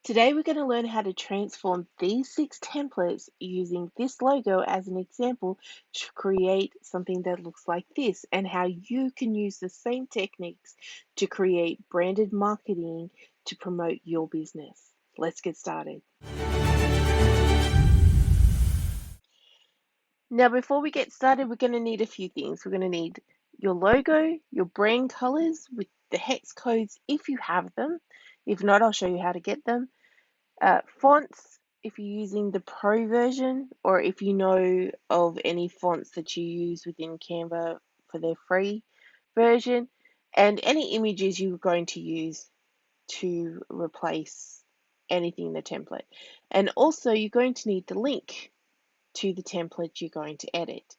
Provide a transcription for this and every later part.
Today we're going to learn how to transform these 6 templates using this logo as an example to create something that looks like this, and how you can use the same techniques to create branded marketing to promote your business. Let's get started. Now, before we get started, we're going to need a few things. We're going to need your logo, your brand colors with the hex codes if you have them. If not, I'll show you how to get them. Fonts, if you're using the Pro version, or if you know of any fonts that you use within Canva for their free version, and any images you're going to use to replace anything in the template. And also, you're going to need the link to the template you're going to edit.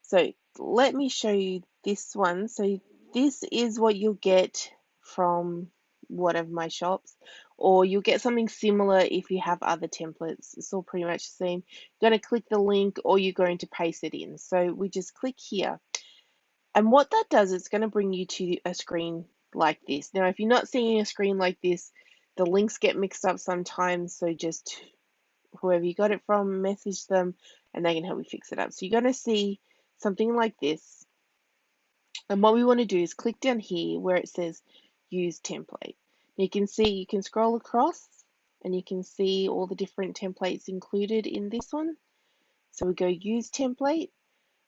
So let me show you this one. So this is what you'll get from one of my shops, or you'll get something similar if you have other templates. It's all pretty much the same. You're going to click the link, or you're going to paste it in. So we just click here. And what that does, it's going to bring you to a screen like this. Now, if you're not seeing a screen like this, the links get mixed up sometimes. So just whoever you got it from, message them and they can help you fix it up. So you're going to see something like this. And what we want to do is click down here where it says use template. You can see, you can scroll across and you can see all the different templates included in this one. So we go use template.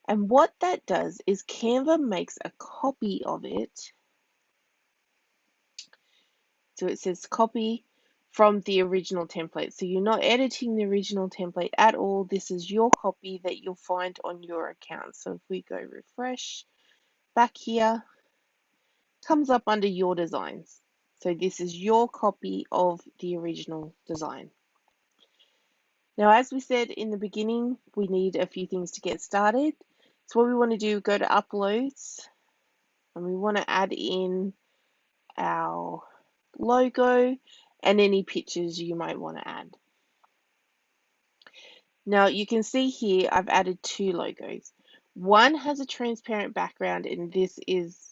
And what that does is Canva makes a copy of it. So it says copy from the original template. So you're not editing the original template at all. This is your copy that you'll find on your account. So if we go refresh, back here, comes up under your designs. So this is your copy of the original design. Now, as we said in the beginning, we need a few things to get started. So what we want to do, go to uploads, and we want to add in our logo and any pictures you might want to add. Now you can see here I've added 2 logos. One has a transparent background, and this is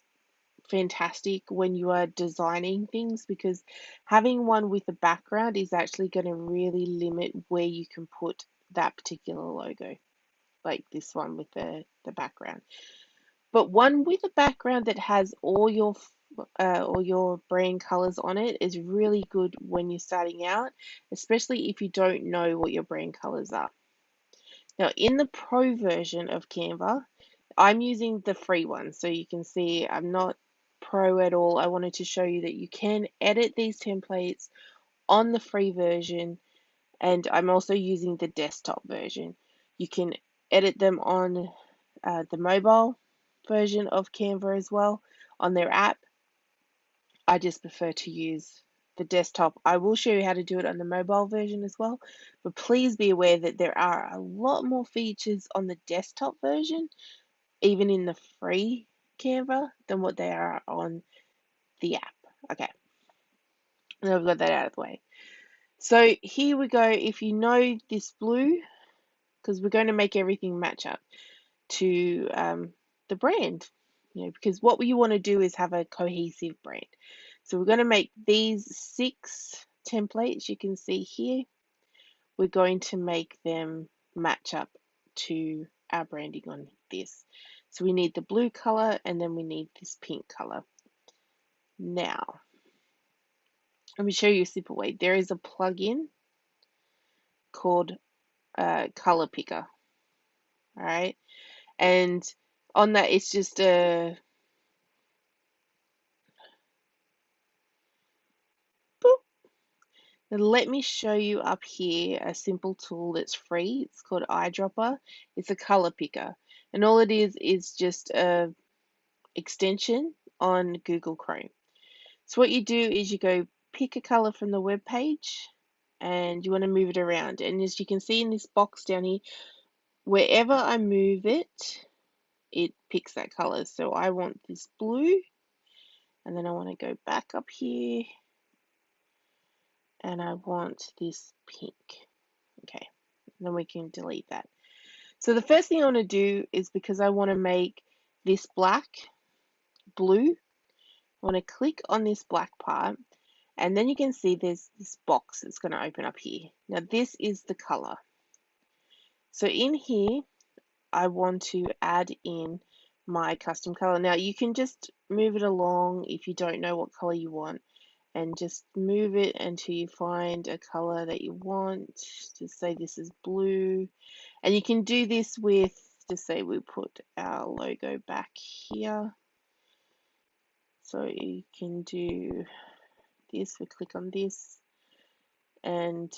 fantastic when you are designing things, because having one with a background is actually going to really limit where you can put that particular logo, like this one with the background. But one with a background that has all your brand colors on it is really good when you're starting out, especially if you don't know what your brand colors are. Now, in the Pro version of Canva, I'm using the free one, so you can see I'm not pro at all. I wanted to show you that you can edit these templates on the free version, and I'm also using the desktop version. You can edit them on the mobile version of Canva as well, on their app. I just prefer to use the desktop. I will show you how to do it on the mobile version as well, but please be aware that there are a lot more features on the desktop version, even in the free Canva, than what they are on the app. Okay, now we've got that out of the way. So here we go. If you know this blue, because we're going to make everything match up to the brand, because what you want to do is have a cohesive brand. So we're going to make these 6 templates you can see here. We're going to make them match up to our branding on this. So we need the blue color, and then we need this pink color. Now, let me show you a simple way. There is a plugin called Color Picker. All right. And on that, it's just a boop. Now let me show you up here a simple tool that's free. It's called Eyedropper. It's a color picker. And all it is just a extension on Google Chrome. So what you do is you go pick a color from the web page, and you want to move it around. And as you can see in this box down here, wherever I move it, it picks that color. So I want this blue, and then I want to go back up here, and I want this pink. Okay, and then we can delete that. So the first thing I want to do is, because I want to make this black blue, I want to click on this black part, And then you can see there's this box that's going to open up here. Now this is the color. So in here, I want to add in my custom color. Now you can just move it along if you don't know what color you want, and just move it until you find a color that you want. Just say this is blue. And you can do this with, just say we put our logo back here. So you can do this, we click on this, and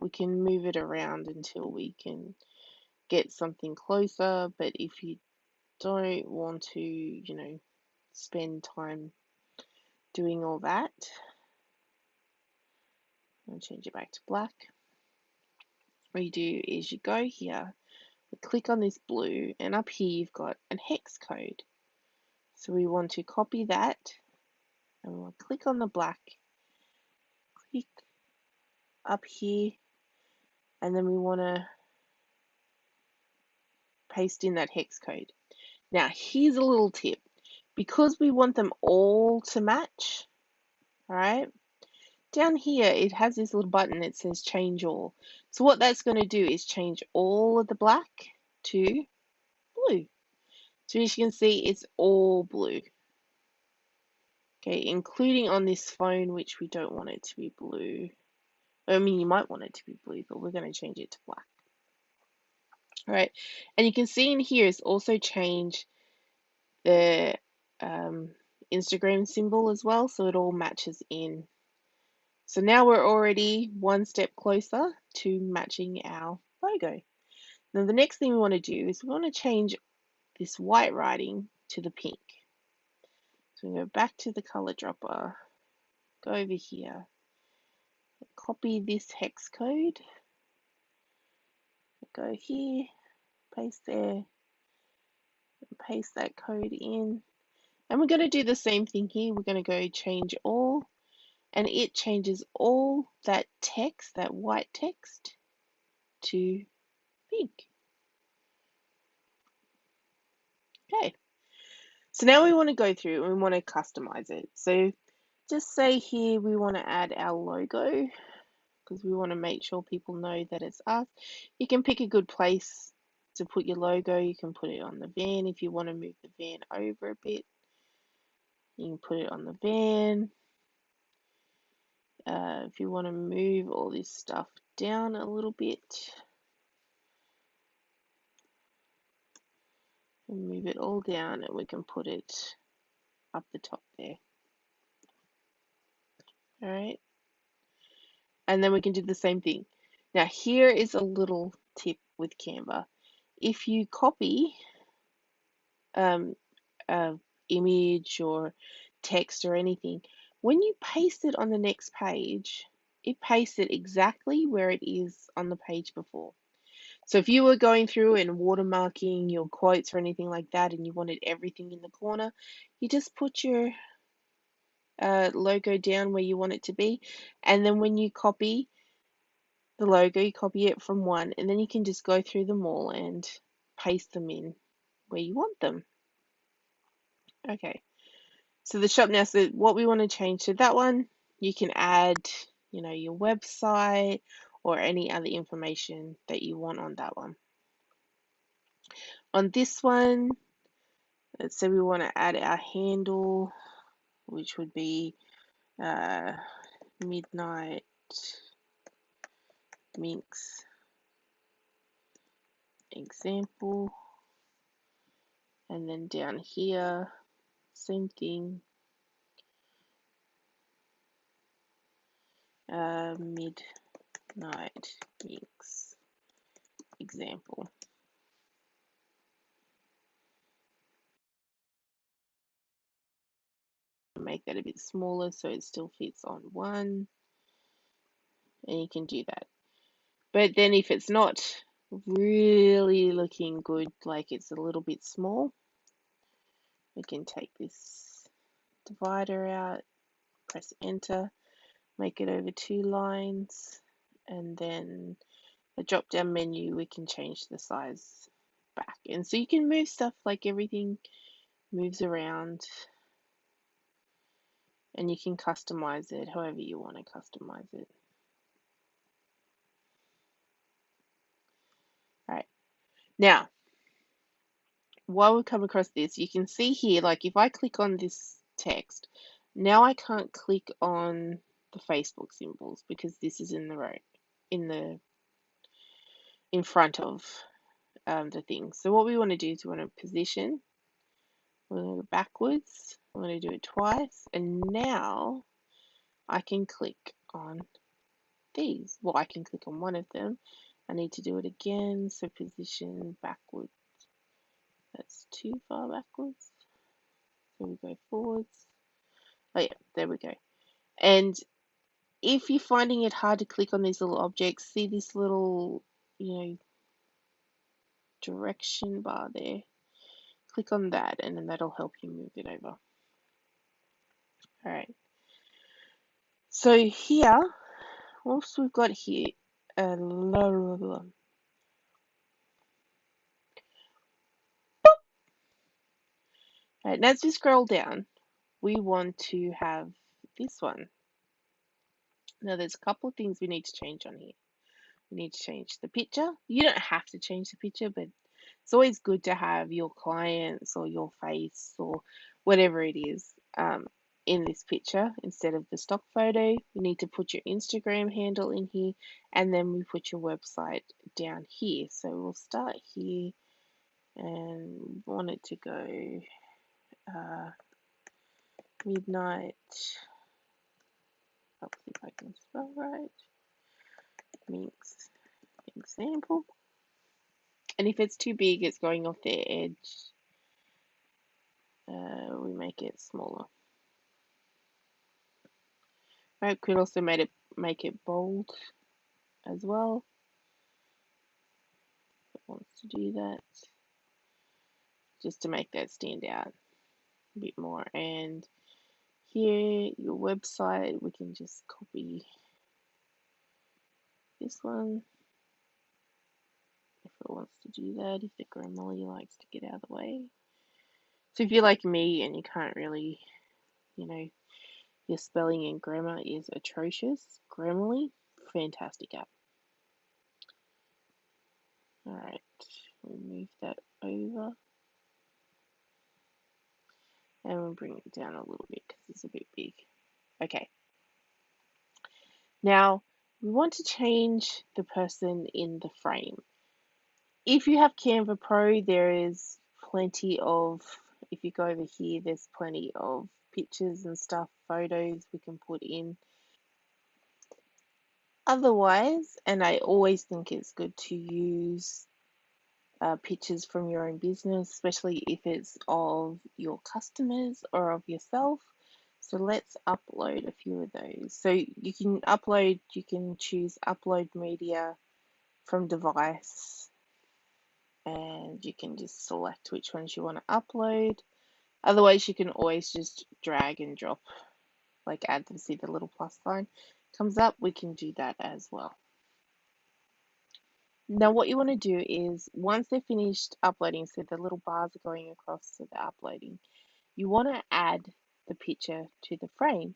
we can move it around until we can get something closer. But if you don't want to, spend time doing all that, I'll change it back to black. What you do is you go here, click on this blue, and up here you've got a hex code. So we want to copy that, and we'll click on the black, click up here, and then we want to paste in that hex code. Now here's a little tip. Because we want them all to match, all right, down here it has this little button that says change all. So what that's going to do is change all of the black to blue. So as you can see, it's all blue. Okay, including on this phone, which we don't want it to be blue. I mean, you might want it to be blue, but we're going to change it to black. All right, and you can see in here it's also changed the Instagram symbol as well, so it all matches in. So now we're already one step closer to matching our logo. Now the next thing we want to do is we want to change this white writing to the pink. So we go back to the color dropper, go over here, copy this hex code, go here, paste there, paste that code in. And we're going to do the same thing here. We're going to go change all, and it changes all that text, that white text, to pink. Okay, so now we want to go through and we want to customize it. So just say here we want to add our logo because we want to make sure people know that it's us. You can pick a good place to put your logo. You can put it on the van if you want to move the van over a bit. You can put it on the van. If you want to move all this stuff down a little bit, and move it all down, and we can put it up the top there. All right, and then we can do the same thing. Now here is a little tip with Canva. If you copy an image or text or anything, when you paste it on the next page, it pastes it exactly where it is on the page before. So if you were going through and watermarking your quotes or anything like that and you wanted everything in the corner, you just put your logo down where you want it to be, and then when you copy the logo, you copy it from one, and then you can just go through them all and paste them in where you want them. Okay, so the shop now, so what we want to change to that one, you can add, your website or any other information that you want on that one. On this one, let's say we want to add our handle, which would be Midnight Minx example. And then down here, same thing. Midnight Minx example. Make that a bit smaller so it still fits on one, and you can do that. But then if it's not really looking good, like it's a little bit small, we can take this divider out, press enter, make it over 2 lines, and then a drop down menu, we can change the size back. And so you can move stuff, like everything moves around. and you can customize it however you want to customize it. All right. Now, while we come across this, you can see here, like if I click on this text, now I can't click on the Facebook symbols because this is in the row, in front of the thing. So what we want to do is we want to position, we're going to go backwards, I'm going to do it twice, and now I can click on these. Well, I can click on one of them. I need to do it again, so position backwards. That's too far backwards. So we go forwards. Oh yeah, there we go. And if you're finding it hard to click on these little objects, see this little, direction bar there. Click on that, and then that'll help you move it over. All right. So here, once we've got here, all right, now as we scroll down, we want to have this one. Now there's a couple of things we need to change on here. We need to change the picture. You don't have to change the picture, but it's always good to have your clients or your face or whatever it is in this picture instead of the stock photo. You need to put your Instagram handle in here, and then we put your website down here. So we'll start here and want it to go midnight. I'll see if I can spell right. Minx example. And if it's too big, it's going off the edge. We make it smaller. I could also make it bold as well. If it wants to do that, just to make that stand out a bit more. And here, your website, we can just copy this one if it wants to do that. If the Grammarly likes to get out of the way. So if you're like me and you can't really, your spelling and grammar is atrocious, Grammarly, fantastic app. Alright, we'll move that over. And we'll bring it down a little bit because it's a bit big. Okay. Now, we want to change the person in the frame. If you have Canva Pro, there is plenty of, if you go over here, there's plenty of pictures and stuff, photos we can put in. Otherwise, and I always think it's good to use pictures from your own business, especially if it's of your customers or of yourself. So let's upload a few of those. So you can choose upload media from device, and you can just select which ones you want to upload. Otherwise, you can always just drag and drop, like add them, see the little plus sign comes up, we can do that as well. Now what you want to do is, once they're finished uploading, so the little bars are going across, so they're uploading, you want to add the picture to the frame.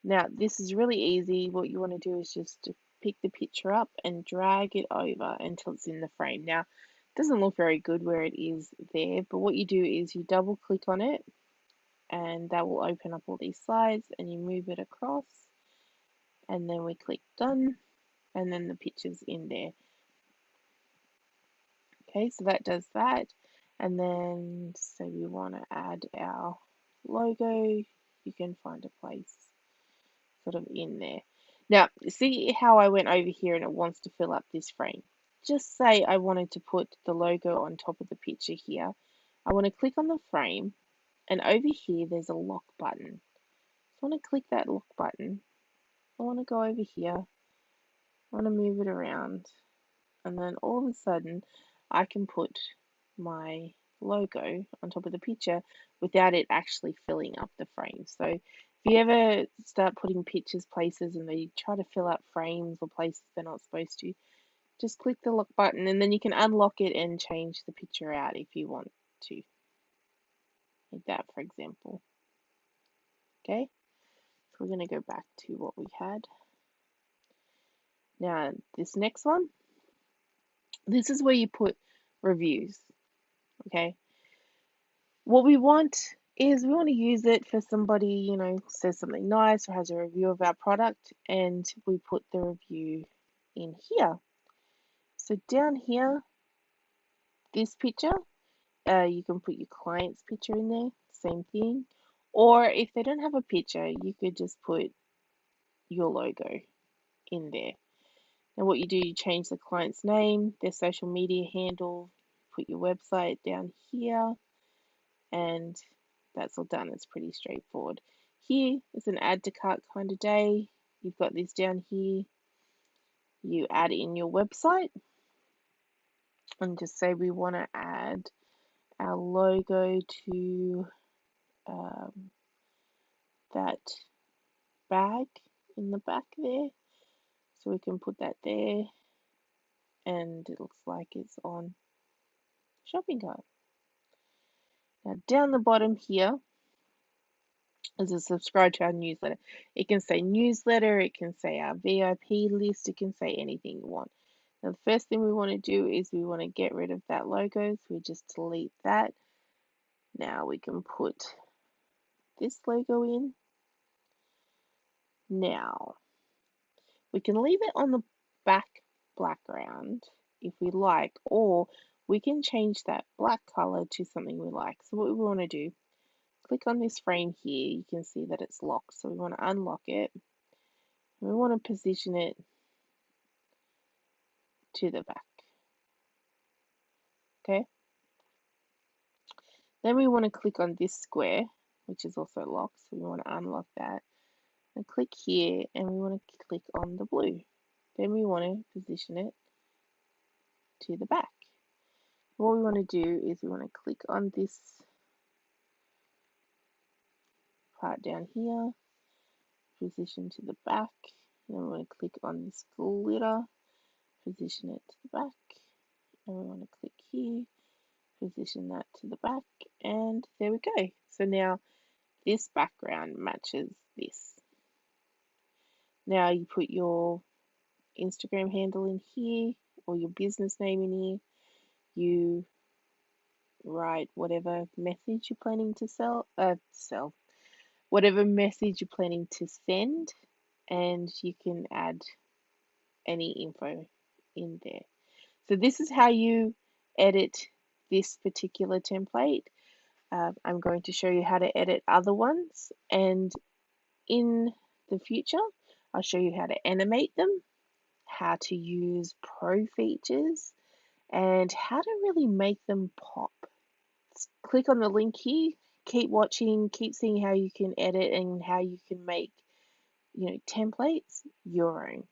Now this is really easy. What you want to do is just to pick the picture up and drag it over until it's in the frame. Now it doesn't look very good where it is there, but what you do is you double click on it, and that will open up all these slides, and you move it across, and then we click done, and then the picture's in there. Okay, so that does that. And then say we want to add our logo, you can find a place sort of in there. Now, see how I went over here and it wants to fill up this frame. Just say I wanted to put the logo on top of the picture here. I want to click on the frame, and over here there's a lock button. So I want to click that lock button. I want to go over here. I want to move it around. And then all of a sudden I can put my logo on top of the picture without it actually filling up the frame. So if you ever start putting pictures places and they try to fill up frames or places they're not supposed to, just click the lock button, and then you can unlock it and change the picture out if you want to. Like that, for example. Okay. we're going to go back to what we had. Now, this next one, this is where you put reviews, okay? What we want is we want to use it for somebody, says something nice or has a review of our product, and we put the review in here. So down here, this picture, you can put your client's picture in there, same thing. Or if they don't have a picture, you could just put your logo in there. And what you do, you change the client's name, their social media handle, put your website down here, and that's all done. It's pretty straightforward. Here is an add to cart kind of day. You've got this down here. You add in your website and just say we want to add our logo to that bag in the back there. So we can put that there, and it looks like it's on shopping cart. Now down the bottom here is a subscribe to our newsletter. It can say newsletter, it can say our VIP list, it can say anything you want. Now the first thing we want to do is we want to get rid of that logo, so we just delete that. Now we can put this logo in. Now we can leave it on the back background if we like, or we can change that black color to something we like. So what we want to do, click on this frame here. You can see that it's locked, so we want to unlock it. We want to position it to the back. Okay. Then we want to click on this square, which is also locked, so we want to unlock that. And click here, and we want to click on the blue. Then we want to position it to the back. What we want to do is we want to click on this part down here, position to the back. Then we want to click on this glitter, position it to the back. And we want to click here, position that to the back, and there we go. So now this background matches this. Now you put your Instagram handle in here, or your business name in here. You write whatever message you're planning to sell, whatever message you're planning to send, and you can add any info in there. So this is how you edit this particular template. I'm going to show you how to edit other ones, and in the future I'll show you how to animate them, how to use pro features, and how to really make them pop. Click on the link here, keep watching, keep seeing how you can edit and how you can make templates your own.